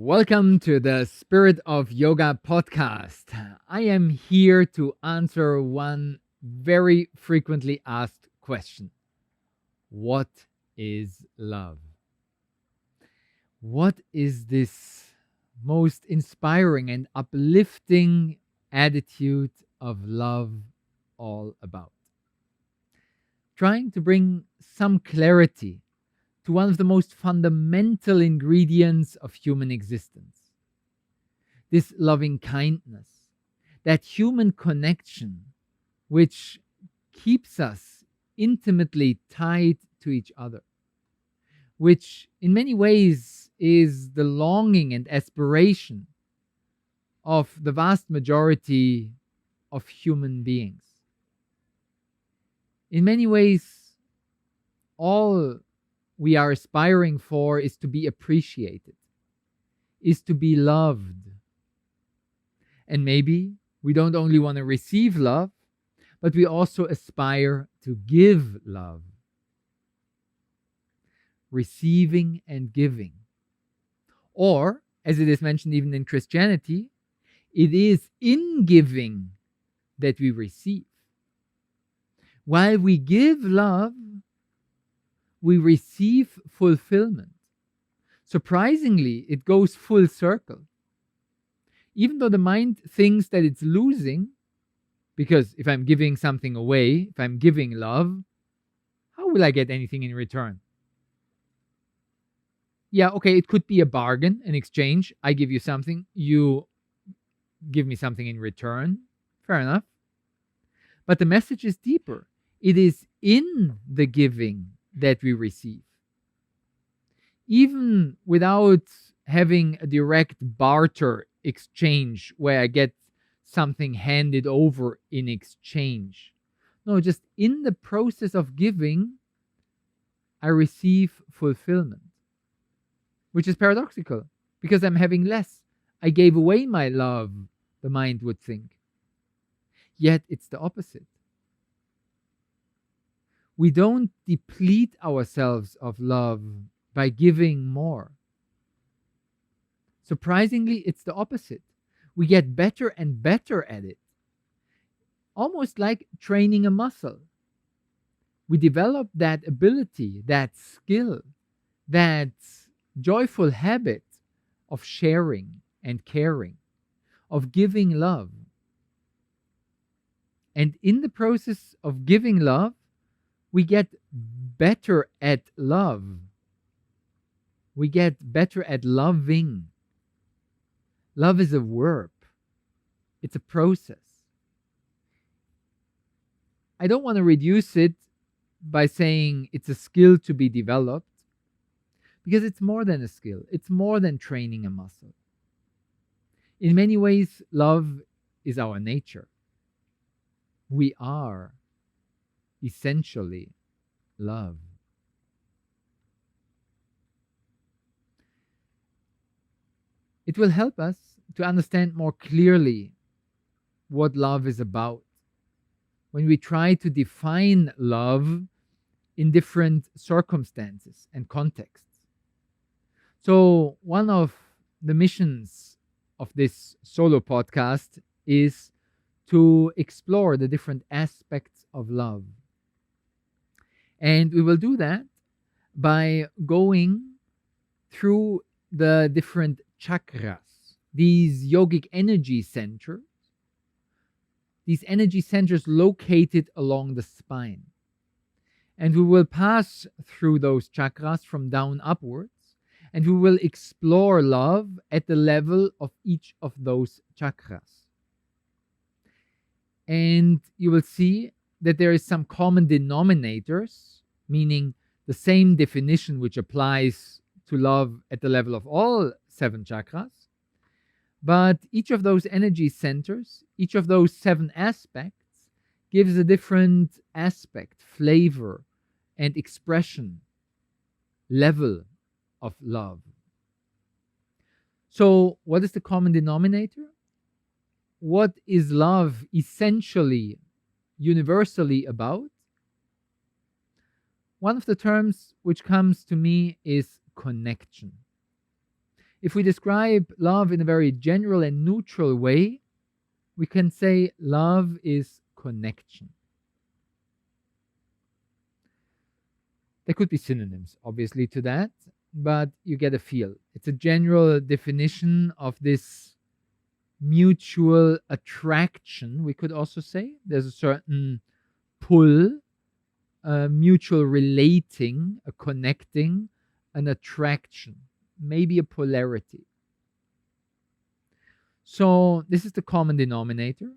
Welcome to the Spirit of Yoga podcast. I am here to answer one very frequently asked question. What is love? What is this most inspiring and uplifting attitude of love all about? Trying to bring some clarity to one of the most fundamental ingredients of human existence. This loving kindness, that human connection which keeps us intimately tied to each other, which in many ways is the longing and aspiration of the vast majority of human beings. In many ways, all we are aspiring for is to be appreciated, is to be loved. And maybe we don't only want to receive love, but we also aspire to give love. Receiving and giving. Or, as it is mentioned even in Christianity, it is in giving that we receive. While we give love, we receive fulfillment. Surprisingly, it goes full circle. Even though the mind thinks that it's losing, because if I'm giving something away, if I'm giving love, how will I get anything in return? Yeah, okay, it could be a bargain, an exchange. I give you something, you give me something in return. Fair enough. But the message is deeper. It is in the giving that we receive. Even without having a direct barter exchange where I get something handed over in exchange. No, just in the process of giving, I receive fulfillment, which is paradoxical because I'm having less. I gave away my love, the mind would think. Yet it's the opposite. We don't deplete ourselves of love by giving more. Surprisingly, it's the opposite. We get better and better at it. Almost like training a muscle. We develop that ability, that skill, that joyful habit of sharing and caring, of giving love. And in the process of giving love, we get better at love. We get better at loving. Love is a verb. It's a process. I don't want to reduce it by saying it's a skill to be developed, because it's more than a skill. It's more than training a muscle. In many ways, love is our nature. We are essentially love. It will help us to understand more clearly what love is about when we try to define love in different circumstances and contexts. So, one of the missions of this solo podcast is to explore the different aspects of love. And we will do that by going through the different chakras, these yogic energy centers, these energy centers located along the spine. And we will pass through those chakras from down upwards, and we will explore love at the level of each of those chakras. And you will see that there is some common denominators, meaning the same definition which applies to love at the level of all 7 chakras. But each of those energy centers, each of those 7 aspects, gives a different aspect, flavor, and expression, level of love. So, what is the common denominator? What is love essentially, universally about? One of the terms which comes to me is connection. If we describe love in a very general and neutral way, we can say love is connection. There could be synonyms, obviously, to that, but you get a feel. It's a general definition of this mutual attraction, we could also say. There's a certain pull, a mutual relating, a connecting, an attraction, maybe a polarity. So this is the common denominator.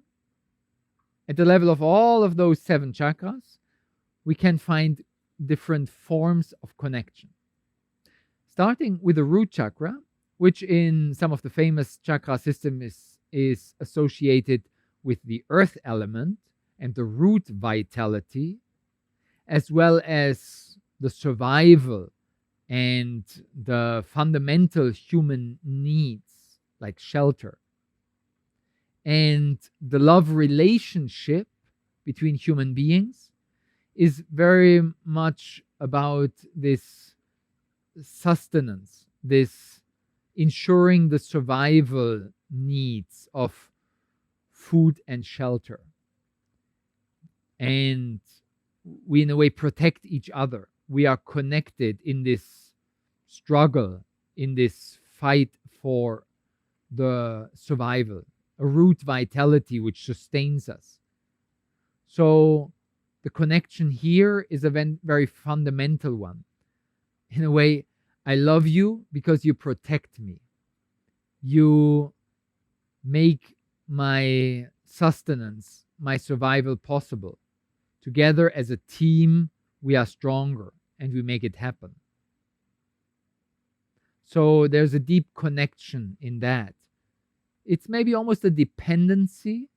At the level of all of those 7 chakras, we can find different forms of connection. Starting with the root chakra, which in some of the famous chakra systems is associated with the earth element and the root vitality, as well as the survival and the fundamental human needs like shelter, and the love relationship between human beings is very much about this sustenance, this ensuring the survival needs of food and shelter. And we, in a way, protect each other. We are connected in this struggle, in this fight for the survival, a root vitality which sustains us. So the connection here is a very fundamental one. In a way, I love you because you protect me. You make my sustenance, my survival possible. Together as a team, we are stronger and we make it happen. So there's a deep connection in that. It's maybe almost a dependency.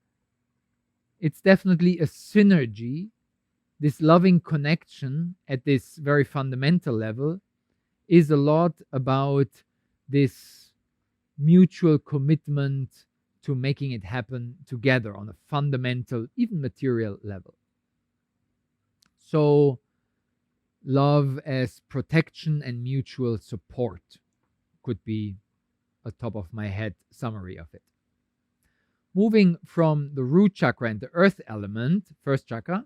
It's definitely a synergy. This loving connection at this very fundamental level is a lot about this mutual commitment to making it happen together on a fundamental, even material level. So love as protection and mutual support could be a top of my head summary of it. Moving from the root chakra and the earth element, first chakra,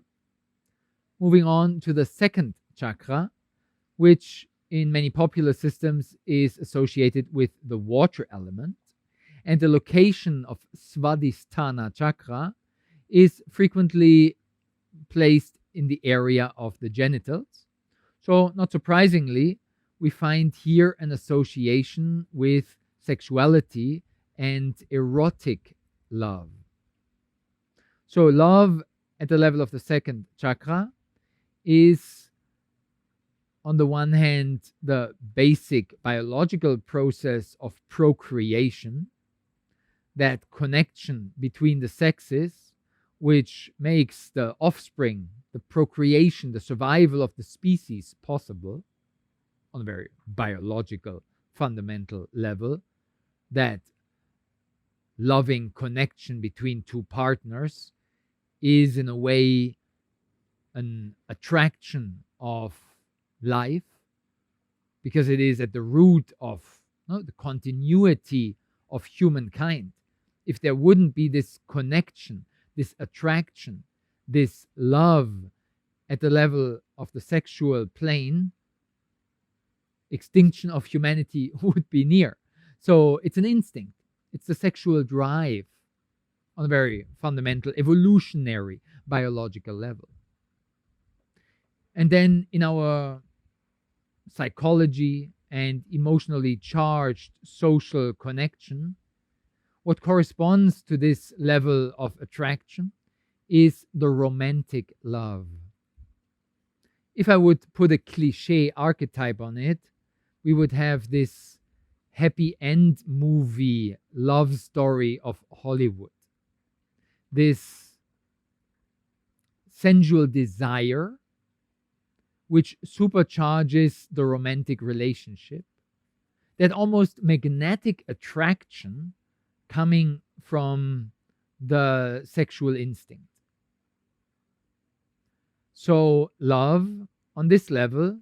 moving on to the second chakra, which in many popular systems is associated with the water element, and the location of Svadhisthana chakra is frequently placed in the area of the genitals. So, not surprisingly, we find here an association with sexuality and erotic love. So, love at the level of the second chakra is, on the one hand, the basic biological process of procreation, that connection between the sexes, which makes the offspring, the procreation, the survival of the species possible on a very biological, fundamental level. That loving connection between two partners is, in a way, an attraction of life, because it is at the root of the continuity of humankind. If there wouldn't be this connection, this attraction, this love at the level of the sexual plane, extinction of humanity would be near. So it's an instinct. It's the sexual drive on a very fundamental, evolutionary, biological level. And then in our psychology and emotionally charged social connection, what corresponds to this level of attraction is the romantic love. If I would put a cliche archetype on it, we would have this happy end movie love story of Hollywood. This sensual desire which supercharges the romantic relationship, that almost magnetic attraction coming from the sexual instinct. So love on this level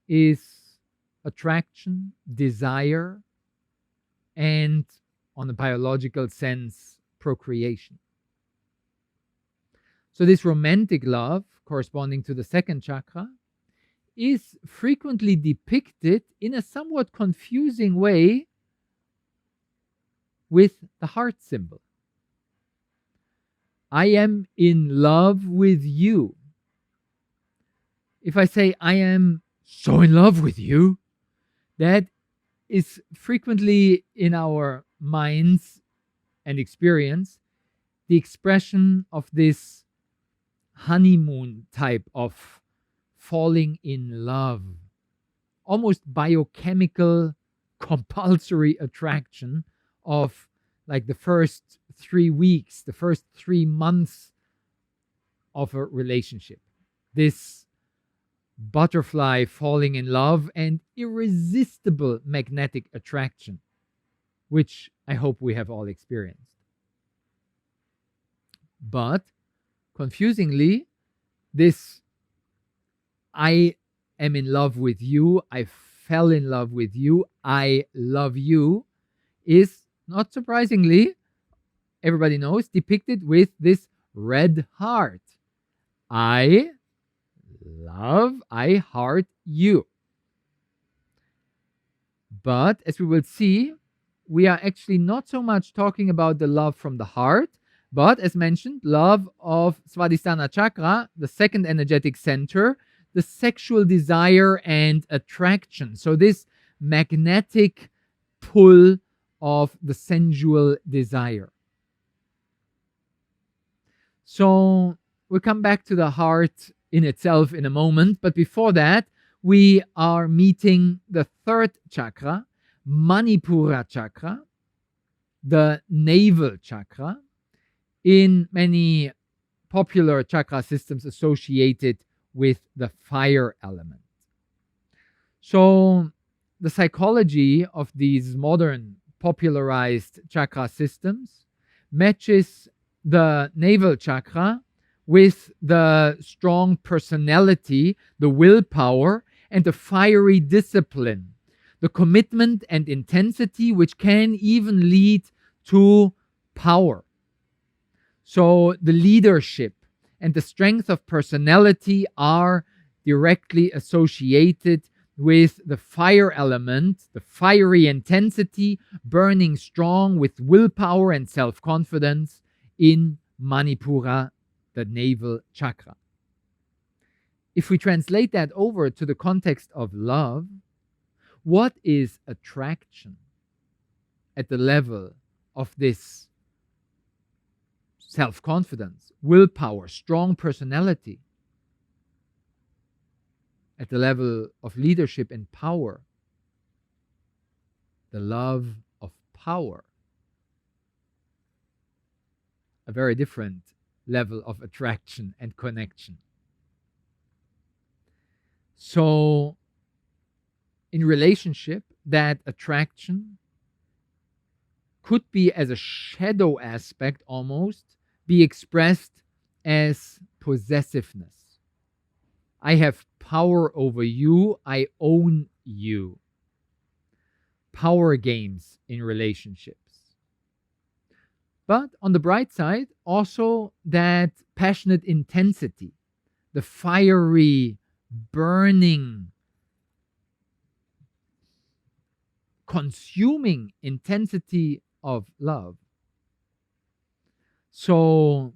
is attraction, desire, and, on a biological sense, procreation. So this romantic love, corresponding to the second chakra, is frequently depicted in a somewhat confusing way with the heart symbol. I am in love with you. If I say I am so in love with you, that is frequently in our minds and experience the expression of this honeymoon type of falling in love, almost biochemical compulsory attraction of like the first 3 weeks, the first 3 months of a relationship. This butterfly falling in love and irresistible magnetic attraction, which I hope we have all experienced. But confusingly, this I am in love with you, I fell in love with you, I love you, is not surprisingly, everybody knows, depicted with this red heart. I heart you. But as we will see, we are actually not so much talking about the love from the heart, but as mentioned, love of Svadhisthana chakra, the second energetic center, the sexual desire and attraction. So this magnetic pull of the sensual desire. So we'll come back to the heart in itself in a moment, but before that, we are meeting the third chakra, Manipura chakra, the navel chakra, in many popular chakra systems associated with the fire element. So the psychology of these modern popularized chakra systems matches the navel chakra with the strong personality, the willpower, and the fiery discipline, the commitment and intensity, which can even lead to power. So the leadership and the strength of personality are directly associated with the fire element, the fiery intensity, burning strong with willpower and self-confidence in Manipura, the navel chakra. If we translate that over to the context of love, what is attraction at the level of this self-confidence, willpower, strong personality? At the level of leadership and power, the love of power. A very different level of attraction and connection. So, in relationship, that attraction could be, as a shadow aspect almost, be expressed as possessiveness. I have power over you, I own you. Power games in relationships. But on the bright side, also that passionate intensity, the fiery, burning, consuming intensity of love. So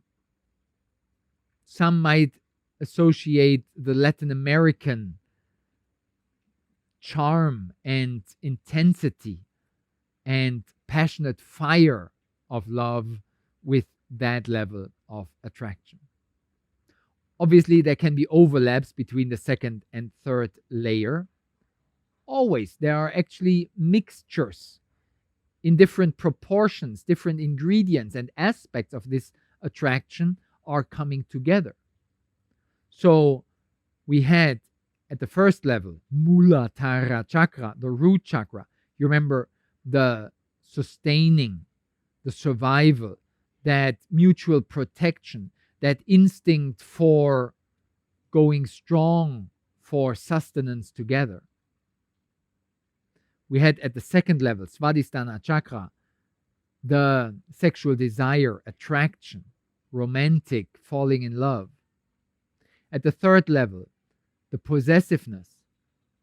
some might associate the Latin American charm and intensity and passionate fire of love with that level of attraction. Obviously, there can be overlaps between the second and third layer. Always, there are actually mixtures in different proportions, different ingredients and aspects of this attraction are coming together. So we had at the first level, Muladhara chakra, the root chakra. You remember the sustaining, the survival, that mutual protection, that instinct for going strong, for sustenance together. We had at the second level, Svadhisthana chakra, the sexual desire, attraction, romantic, falling in love. At the third level, the possessiveness,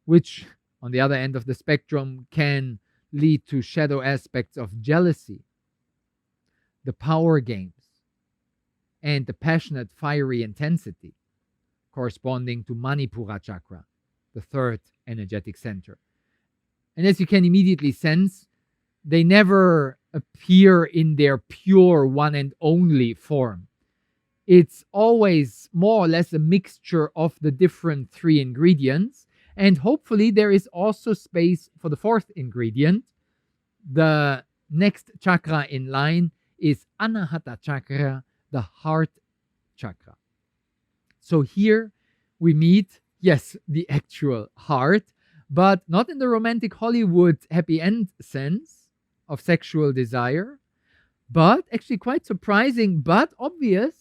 which on the other end of the spectrum can lead to shadow aspects of jealousy, the power games, and the passionate, fiery intensity, corresponding to Manipura chakra, the third energetic center. And as you can immediately sense, they never appear in their pure one and only form. It's always more or less a mixture of the different three ingredients. And hopefully there is also space for the fourth ingredient. The next chakra in line is Anahata chakra, the heart chakra. So here we meet, yes, the actual heart, but not in the romantic Hollywood happy end sense of sexual desire, but actually quite surprising but obvious,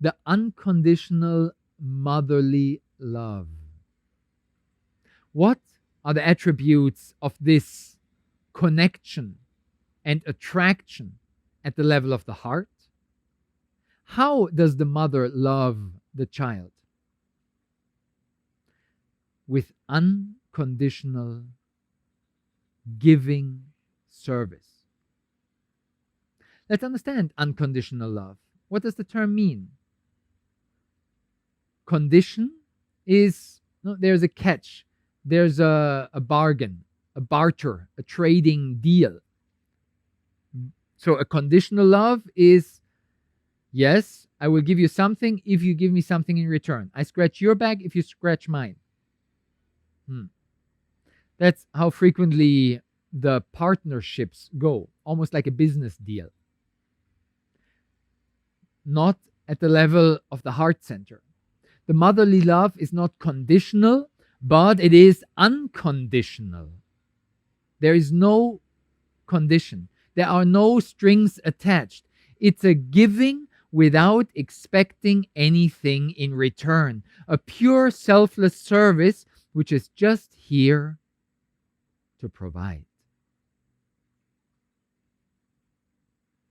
the unconditional motherly love. What are the attributes of this connection and attraction at the level of the heart? How does the mother love the child? With unconditional giving service. Let's understand unconditional love. What does the term mean? Condition is, no, there's a catch, there's a bargain, a barter, a trading deal. So a conditional love is, yes, I will give you something if you give me something in return. I scratch your back if you scratch mine. That's how frequently the partnerships go, almost like a business deal. Not at the level of the heart center. The motherly love is not conditional, but it is unconditional. There is no condition. There are no strings attached. It's a giving without expecting anything in return. A pure selfless service which is just here to provide.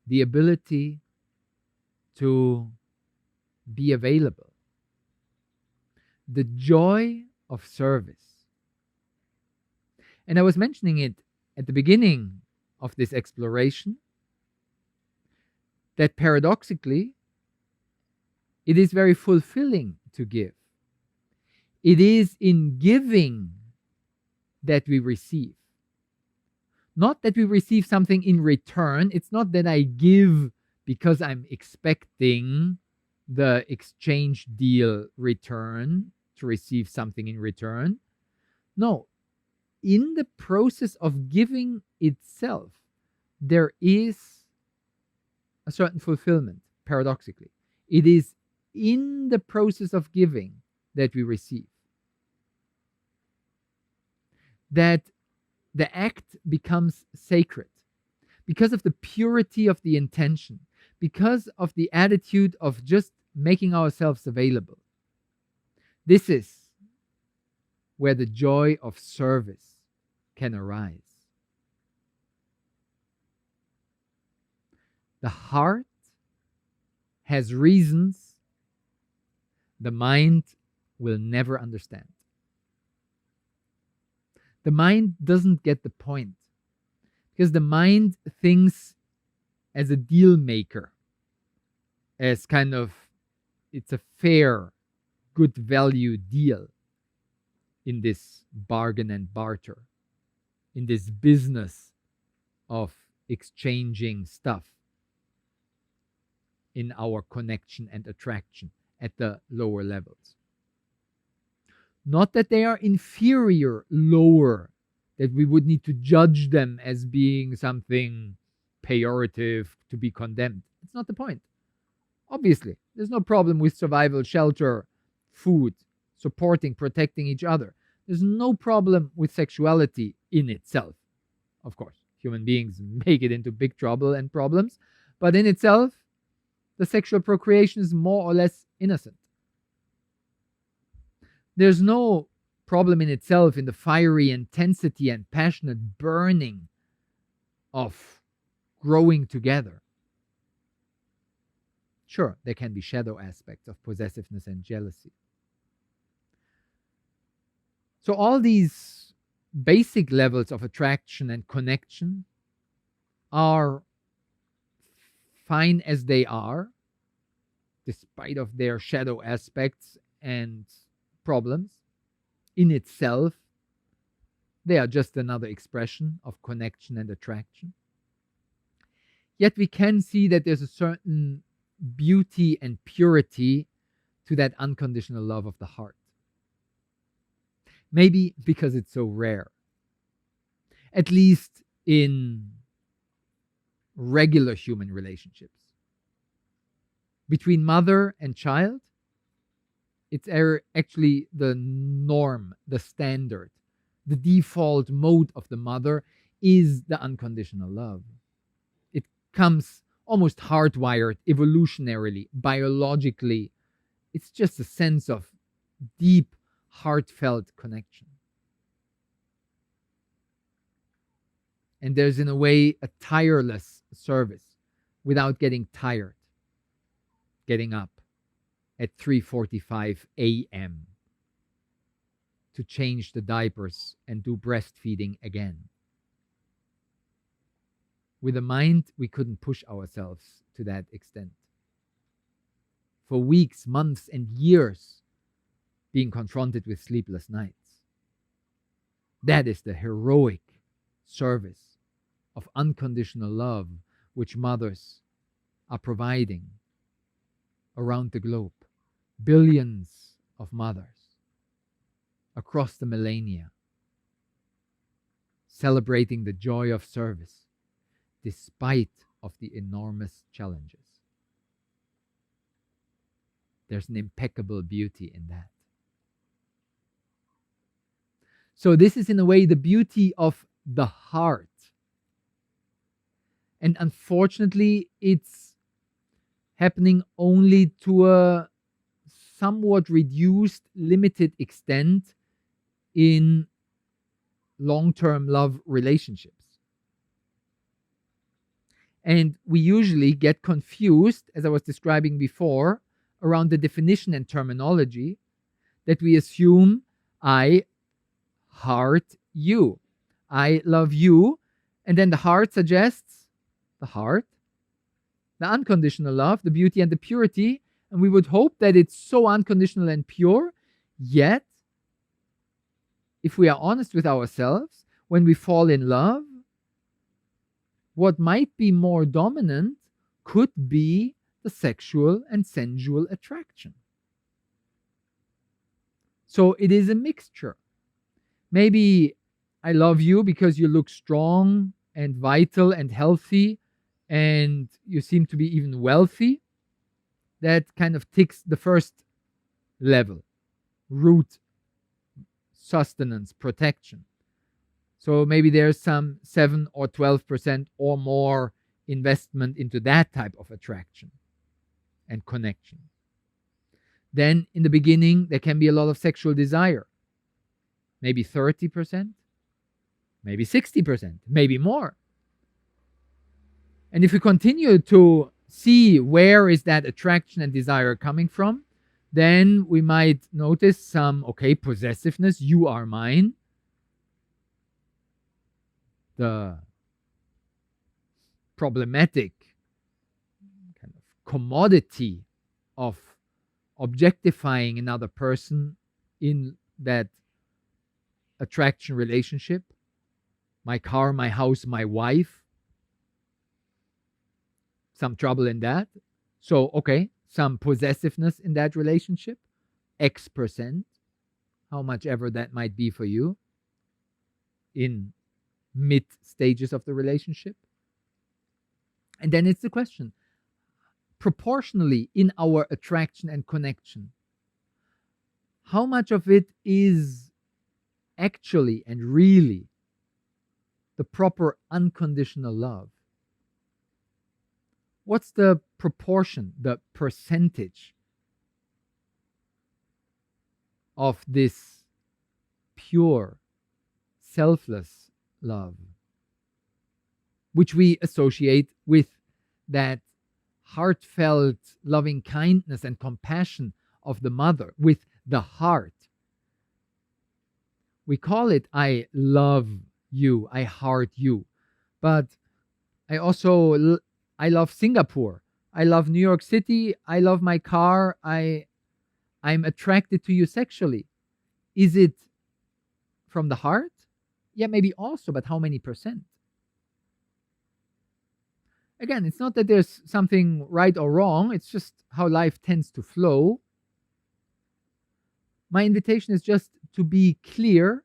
The ability to be available. The joy of service. And I was mentioning it at the beginning of this exploration, that paradoxically, it is very fulfilling to give. It is in giving that we receive. Not that we receive something in return. It's not that I give because I'm expecting the exchange deal return to receive something in return. No, in the process of giving itself, there is a certain fulfillment, paradoxically. It is in the process of giving that we receive. That the act becomes sacred because of the purity of the intention, because of the attitude of just making ourselves available. This is where the joy of service can arise. The heart has reasons the mind will never understand. The mind doesn't get the point because the mind thinks as a deal maker, as kind of, it's a fair, good value deal in this bargain and barter, in this business of exchanging stuff, in our connection and attraction at the lower levels. Not that they are inferior, lower, that we would need to judge them as being something pejorative to be condemned. It's not the point. Obviously, there's no problem with survival, shelter, food, supporting, protecting each other. There's no problem with sexuality in itself. Of course, human beings make it into big trouble and problems, but in itself, the sexual procreation is more or less innocent. There's no problem in itself in the fiery intensity and passionate burning of growing together. Sure, there can be shadow aspects of possessiveness and jealousy. So all these basic levels of attraction and connection are fine as they are, despite of their shadow aspects and problems. In itself, they are just another expression of connection and attraction. Yet we can see that there's a certain beauty and purity to that unconditional love of the heart. Maybe because it's so rare. At least in regular human relationships. Between mother and child, it's actually the norm, the standard. The default mode of the mother is the unconditional love. It comes almost hardwired, evolutionarily, biologically. It's just a sense of deep, heartfelt connection. And there's, in a way, a tireless service without getting tired, getting up at 3:45 a.m. to change the diapers and do breastfeeding again. With a mind, we couldn't push ourselves to that extent. For weeks, months, and years, being confronted with sleepless nights. That is the heroic service of unconditional love which mothers are providing around the globe. Billions of mothers across the millennia celebrating the joy of service despite of the enormous challenges. There's an impeccable beauty in that. So this is, in a way, the beauty of the heart. And unfortunately, it's happening only to a somewhat reduced, limited extent in long-term love relationships. And we usually get confused, as I was describing before, around the definition and terminology, that we assume I heart you. I love you. And then the heart suggests the heart, the unconditional love, the beauty and the purity. And we would hope that it's so unconditional and pure. Yet, if we are honest with ourselves, when we fall in love, what might be more dominant could be the sexual and sensual attraction. So it is a mixture. Maybe I love you because you look strong and vital and healthy and you seem to be even wealthy. That kind of ticks the first level, root, sustenance, protection. So maybe there's some 7 or 12% or more investment into that type of attraction and connection. Then in the beginning, there can be a lot of sexual desire. Maybe 30%, maybe 60%, maybe more. And if we continue to see where is that attraction and desire coming from, then we might notice some, possessiveness, you are mine. The problematic kind of commodity of objectifying another person in that attraction relationship. My car, my house, my wife. Some trouble in that. So, some possessiveness in that relationship. X%, how much ever that might be for you in mid stages of the relationship. And then it's the question, proportionally in our attraction and connection, how much of it is actually and really the proper unconditional love? What's the proportion, the percentage of this pure, selfless love, which we associate with that heartfelt loving kindness and compassion of the mother, with the heart. We call it I love you, I heart you. But I also I love Singapore. I love New York City. I love my car. I'm attracted to you sexually. Is it from the heart? Yeah, maybe also, but how many percent? Again, it's not that there's something right or wrong, it's just how life tends to flow. My invitation is just to be clear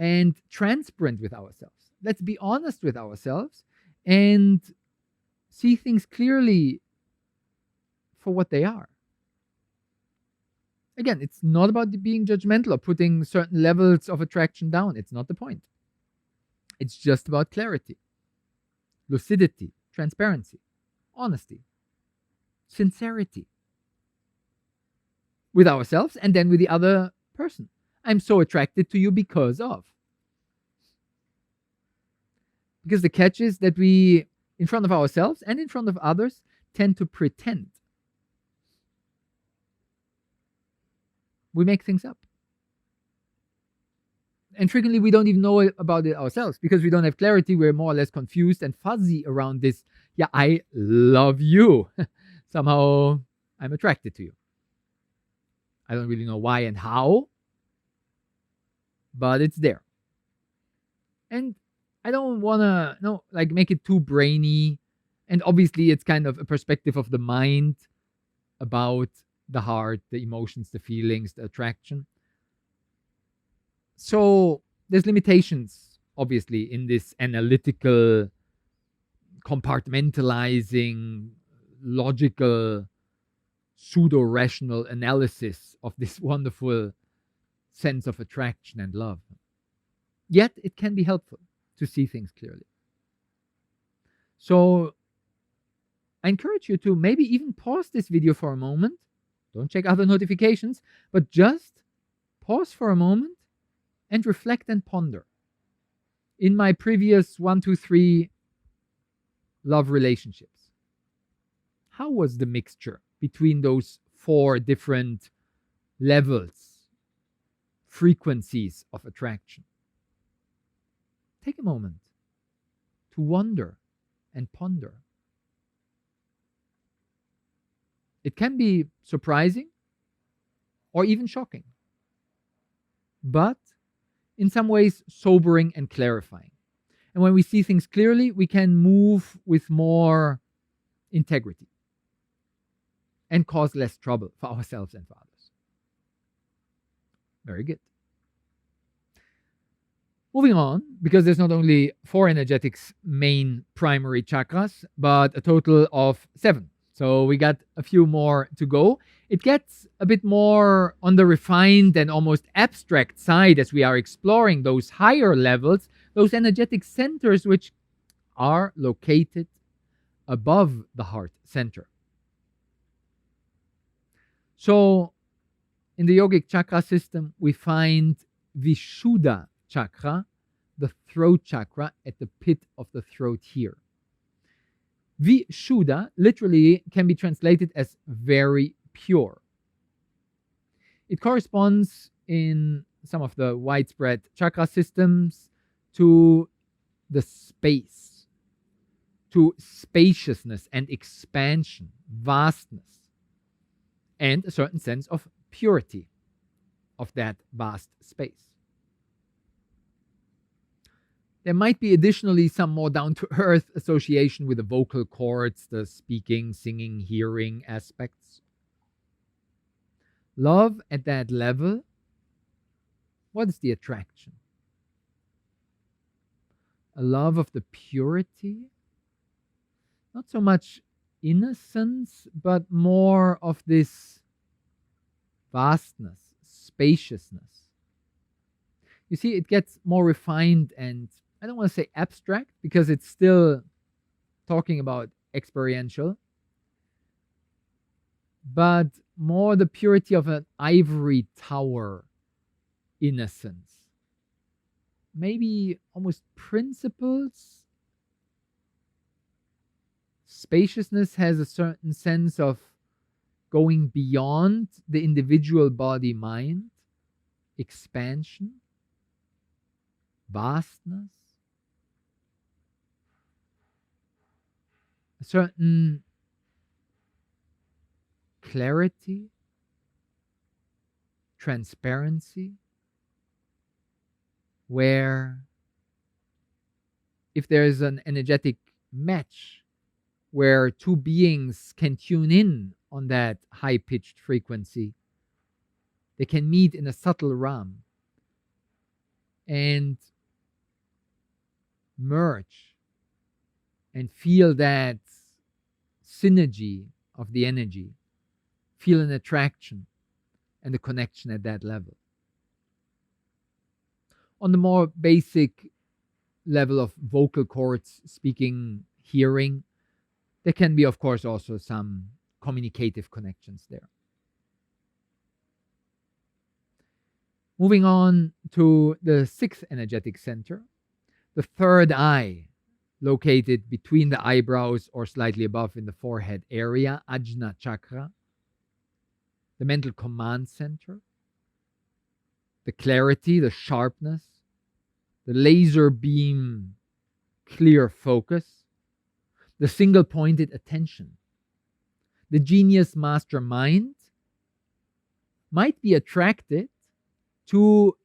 and transparent with ourselves. Let's be honest with ourselves and see things clearly for what they are. Again, it's not about being judgmental or putting certain levels of attraction down. It's not the point. It's just about clarity, lucidity, transparency, honesty, sincerity with ourselves and then with the other person. I'm so attracted to you because of. Because the catch is that we, in front of ourselves and in front of others, tend to pretend. We make things up. And frequently we don't even know about it ourselves because we don't have clarity. We're more or less confused and fuzzy around this. Yeah, I love you. Somehow I'm attracted to you. I don't really know why and how, but it's there. And I don't want to make it too brainy. And obviously it's kind of a perspective of the mind about the heart, the emotions, the feelings, the attraction. So there's limitations, obviously, in this analytical, compartmentalizing, logical, pseudo-rational analysis of this wonderful sense of attraction and love. Yet it can be helpful to see things clearly. So I encourage you to maybe even pause this video for a moment. Don't check other notifications, but just pause for a moment and reflect and ponder. In my previous 1, 2, 3 love relationships, how was the mixture between those 4 different levels, frequencies of attraction? Take a moment to wonder and ponder. It can be surprising or even shocking, but in some ways sobering and clarifying. And when we see things clearly, we can move with more integrity and cause less trouble for ourselves and for others. Very good. Moving on, because there's not only 4 energetics main primary chakras, but a total of 7. So we got a few more to go. It gets a bit more on the refined and almost abstract side as we are exploring those higher levels, those energetic centers which are located above the heart center. So in the yogic chakra system, we find Vishuddha chakra, the throat chakra at the pit of the throat here. Vishuddha literally can be translated as very pure. It corresponds in some of the widespread chakra systems to the space, to spaciousness and expansion, vastness, and a certain sense of purity of that vast space. There might be additionally some more down-to-earth association with the vocal cords, the speaking, singing, hearing aspects. Love at that level, what is the attraction? A love of the purity, not so much innocence, but more of this vastness, spaciousness. You see, it gets more refined and I don't want to say abstract because it's still talking about experiential, but more the purity of an ivory tower innocence, maybe almost principles. Spaciousness has a certain sense of going beyond the individual body mind, expansion, vastness, a certain clarity, transparency, where if there is an energetic match where two beings can tune in on that high-pitched frequency, they can meet in a subtle realm and merge and feel that synergy of the energy, feel an attraction and a connection at that level. On the more basic level of vocal cords, speaking, hearing, there can be, of course, also some communicative connections there. Moving on to the sixth energetic center, the third eye, located between the eyebrows or slightly above in the forehead area, Ajna Chakra, the mental command center, the clarity, the sharpness, the laser beam, clear focus, the single-pointed attention. The genius mastermind might be attracted to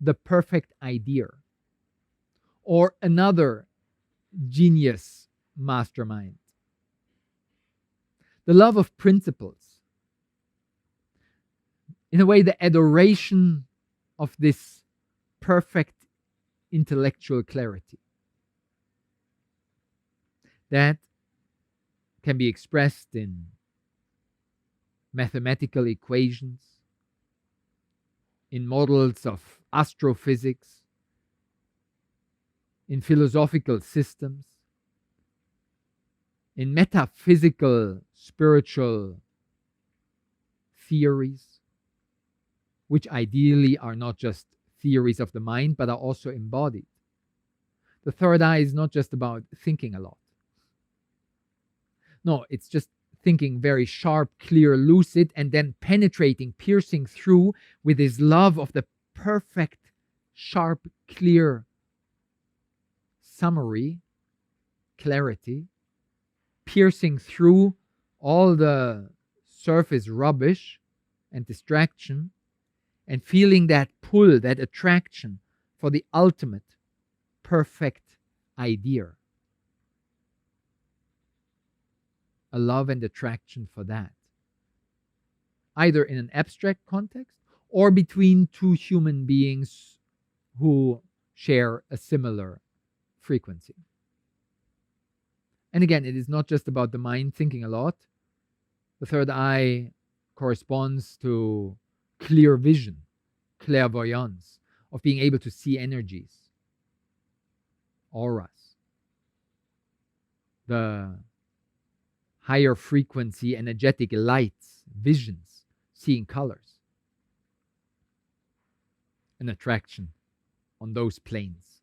the perfect idea or another genius mastermind. The love of principles. In a way, the adoration of this perfect intellectual clarity. That can be expressed in mathematical equations, in models of astrophysics, in philosophical systems, in metaphysical, spiritual theories, which ideally are not just theories of the mind, but are also embodied. The third eye is not just about thinking a lot. No, it's just thinking very sharp, clear, lucid, and then penetrating, piercing through with his love of the perfect, sharp, clear summary, clarity, piercing through all the surface rubbish and distraction, and feeling that pull, that attraction for the ultimate, perfect idea. A love and attraction for that, either in an abstract context or between two human beings who share a similar frequency. And again, it is not just about the mind thinking a lot. The third eye corresponds to clear vision, clairvoyance, of being able to see energies, auras, the higher frequency, energetic lights, visions, seeing colors, an attraction on those planes.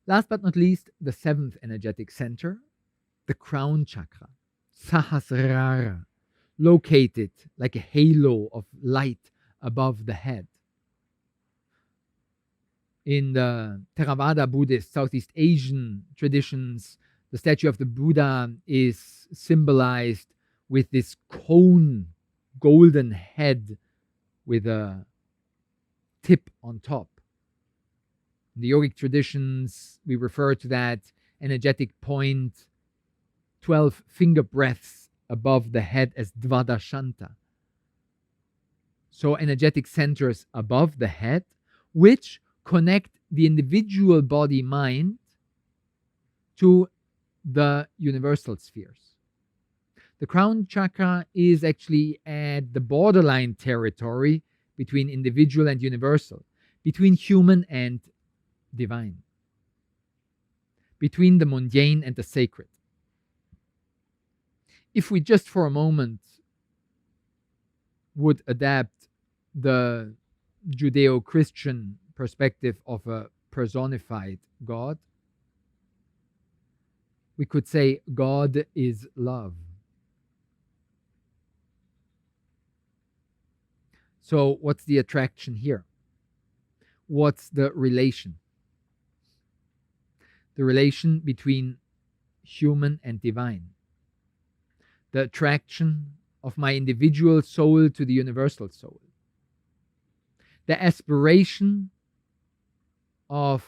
Last but not least, the seventh energetic center, the crown chakra, Sahasrara, located like a halo of light above the head. In the Theravada Buddhist, Southeast Asian traditions, the statue of the Buddha is symbolized with this cone, golden head with a tip on top. In the yogic traditions, we refer to that energetic point, 12 finger breaths above the head, as Dvadashanta. So energetic centers above the head, which connect the individual body-mind to the universal spheres. The crown chakra is actually at the borderline territory between individual and universal, between human and divine, between the mundane and the sacred. If we just for a moment would adapt the Judeo-Christian perspective of a personified God, we could say God is love. So what's the attraction here? What's the relation? The relation between human and divine. The attraction of my individual soul to the universal soul. The aspiration of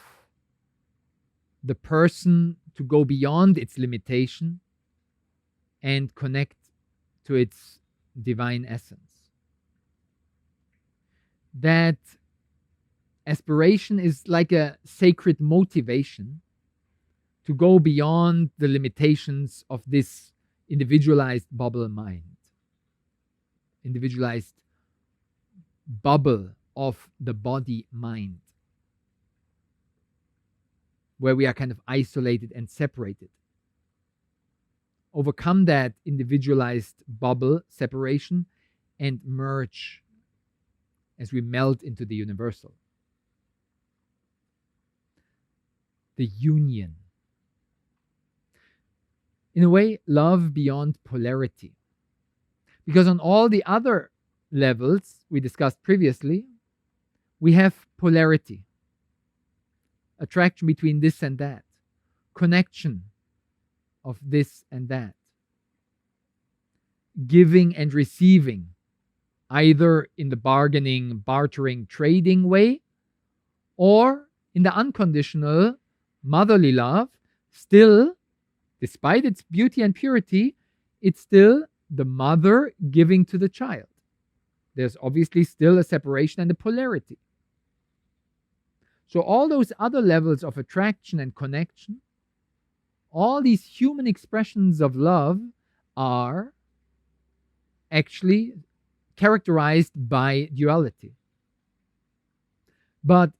the person to go beyond its limitation and connect to its divine essence. That aspiration is like a sacred motivation to go beyond the limitations of this individualized bubble mind, individualized bubble of the body mind, where we are kind of isolated and separated. Overcome that individualized bubble separation and merge as we melt into the universal. The union. In a way, love beyond polarity. Because on all the other levels we discussed previously, we have polarity, attraction between this and that, connection of this and that, giving and receiving, either in the bargaining, bartering, trading way, or in the unconditional motherly love. Still, despite its beauty and purity, it's still the mother giving to the child. There's obviously still a separation and a polarity. So all those other levels of attraction and connection, all these human expressions of love are actually characterized by duality. But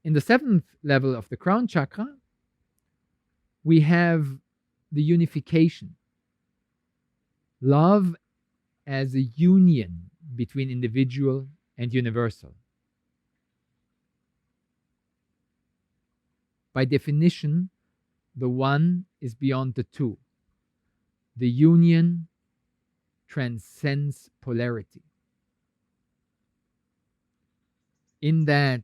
in the 7th level of the crown chakra, we have the unification. Love as a union between individual and universal. By definition, the one is beyond the two. The union transcends polarity. In that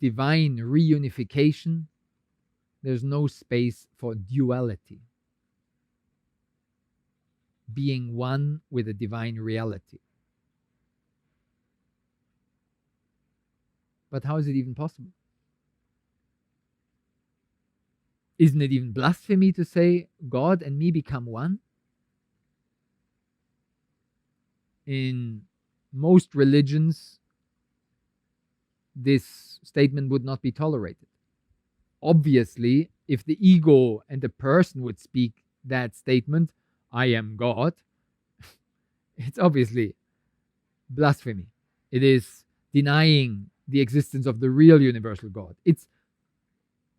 divine reunification, there's no space for duality. Being one with a divine reality. But how is it even possible? Isn't it even blasphemy to say God and me become one? In most religions, this statement would not be tolerated. Obviously, if the ego and the person would speak that statement, I am God, it's obviously blasphemy. It is denying the existence of the real universal God. It's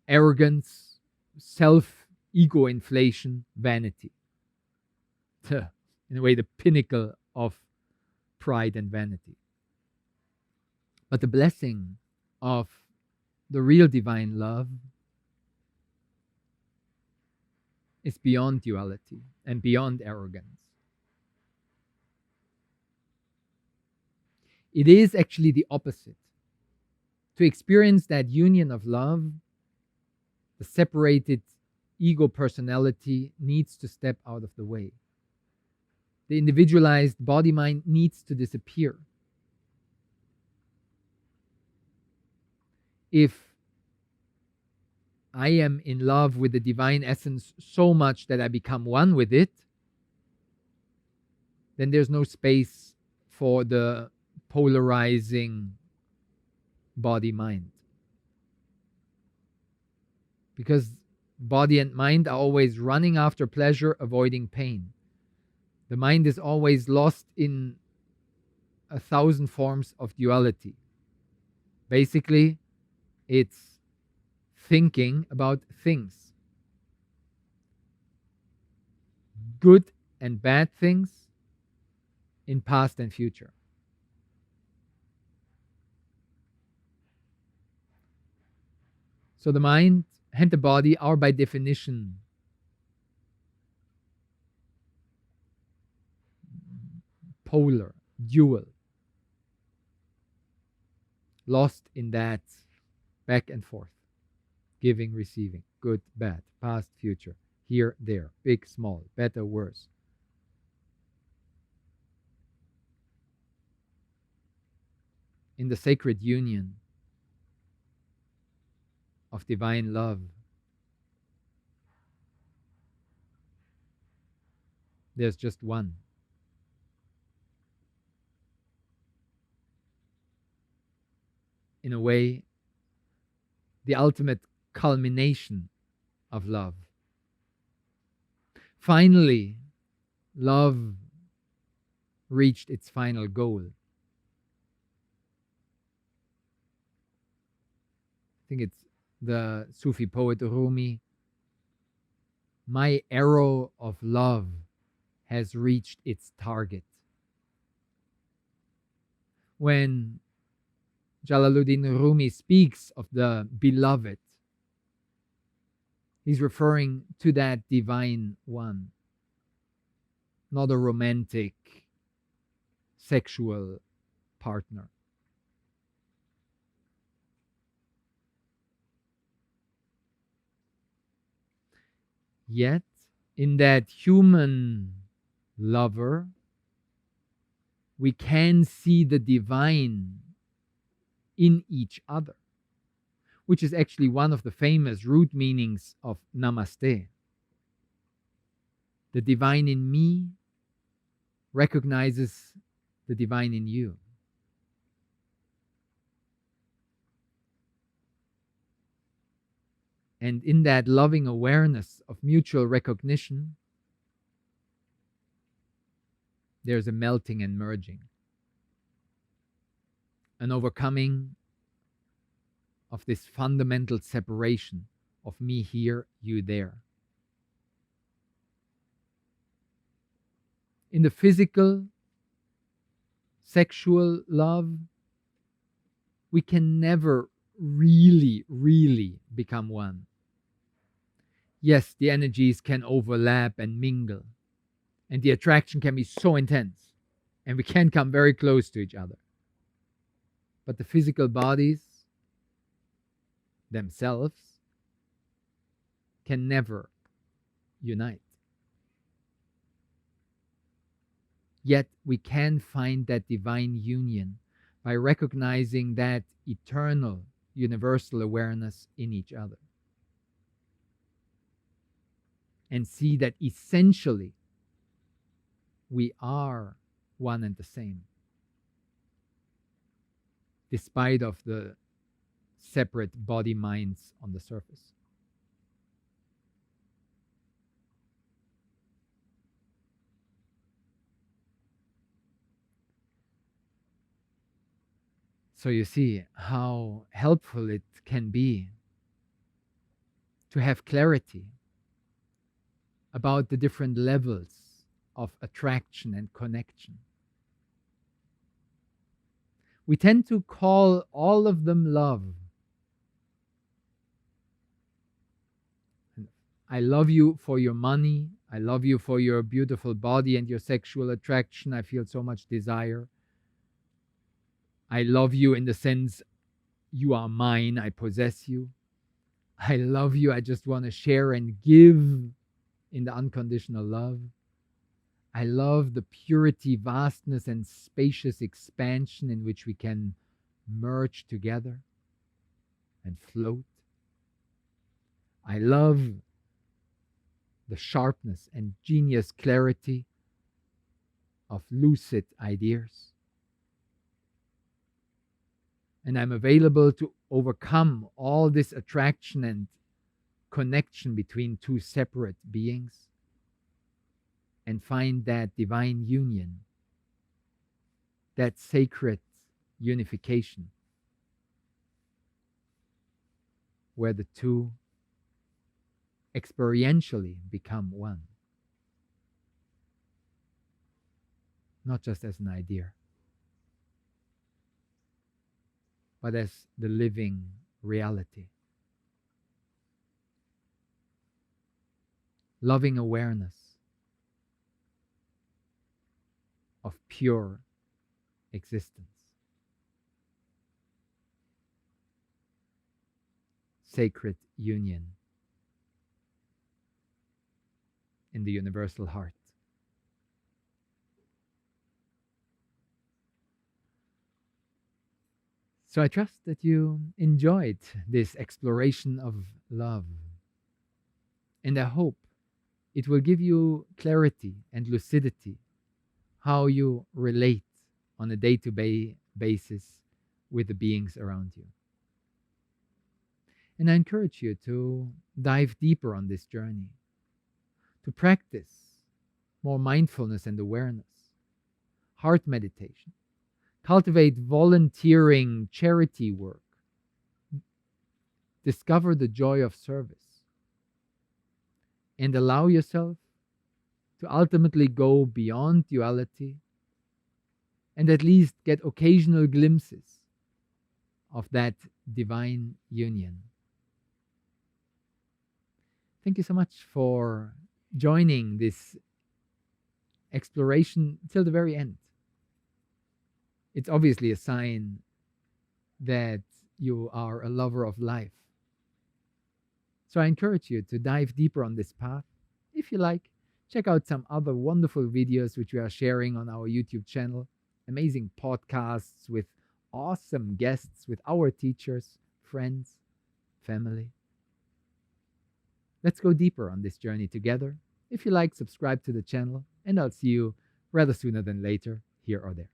arrogance, self-ego inflation, vanity. In a way, the pinnacle of pride and vanity. But the blessing of the real divine love is beyond duality and beyond arrogance. It is actually the opposite. To experience that union of love, the separated ego personality needs to step out of the way. The individualized body-mind needs to disappear. If I am in love with the divine essence so much that I become one with it, then there's no space for the polarizing body-mind. Because body and mind are always running after pleasure, avoiding pain. The mind is always lost in 1,000 forms of duality. Basically, it's thinking about things. Good and bad things in past and future. So the mind and the body are by definition polar, dual, lost in that back and forth, giving, receiving, good, bad, past, future, here, there, big, small, better, worse. In the sacred union of divine love, there's just one. In a way, the ultimate culmination of love. Finally, love reached its final goal. I think it's the Sufi poet Rumi. My arrow of love has reached its target. When Jalaluddin Rumi speaks of the beloved, he's referring to that divine one, not a romantic, sexual partner. Yet, in that human lover, we can see the divine in each other, which is actually one of the famous root meanings of namaste. The divine in me recognizes the divine in you. And in that loving awareness of mutual recognition, there's a melting and merging, an overcoming of this fundamental separation of me here, you there. In the physical, sexual love, we can never really become one. Yes, the energies can overlap and mingle, and the attraction can be so intense, and we can come very close to each other. But the physical bodies themselves can never unite. Yet we can find that divine union by recognizing that eternal, universal awareness in each other. And see that essentially we are one and the same, despite of the separate body minds on the surface. So you see how helpful it can be to have clarity about the different levels of attraction and connection. We tend to call all of them love. I love you for your money. I love you for your beautiful body and your sexual attraction. I feel so much desire. I love you in the sense you are mine. I possess you. I love you. I just want to share and give in the unconditional love. I love the purity, vastness, and spacious expansion in which we can merge together and float. I love the sharpness and genius clarity of lucid ideas. And I'm available to overcome all this attraction and connection between two separate beings and find that divine union, that sacred unification, where the two experientially become one, not just as an idea, but as the living reality. loving awareness of pure existence, sacred union in the universal heart. So I trust that you enjoyed this exploration of love. And I hope it will give you clarity and lucidity how you relate on a day to day basis with the beings around you. And I encourage you to dive deeper on this journey, to practice more mindfulness and awareness, heart meditation, cultivate volunteering charity work, discover the joy of service, and allow yourself to ultimately go beyond duality and at least get occasional glimpses of that divine union. Thank you so much for joining this exploration till the very end. It's obviously a sign that you are a lover of life. So I encourage you to dive deeper on this path. If you like, check out some other wonderful videos which we are sharing on our YouTube channel. Amazing podcasts with awesome guests, with our teachers, friends, family. Let's go deeper on this journey together. If you like, subscribe to the channel, and I'll see you rather sooner than later, here or there.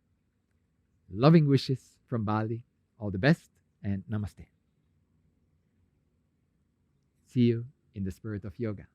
Loving wishes from Bali. All the best, and namaste. See you in the spirit of yoga.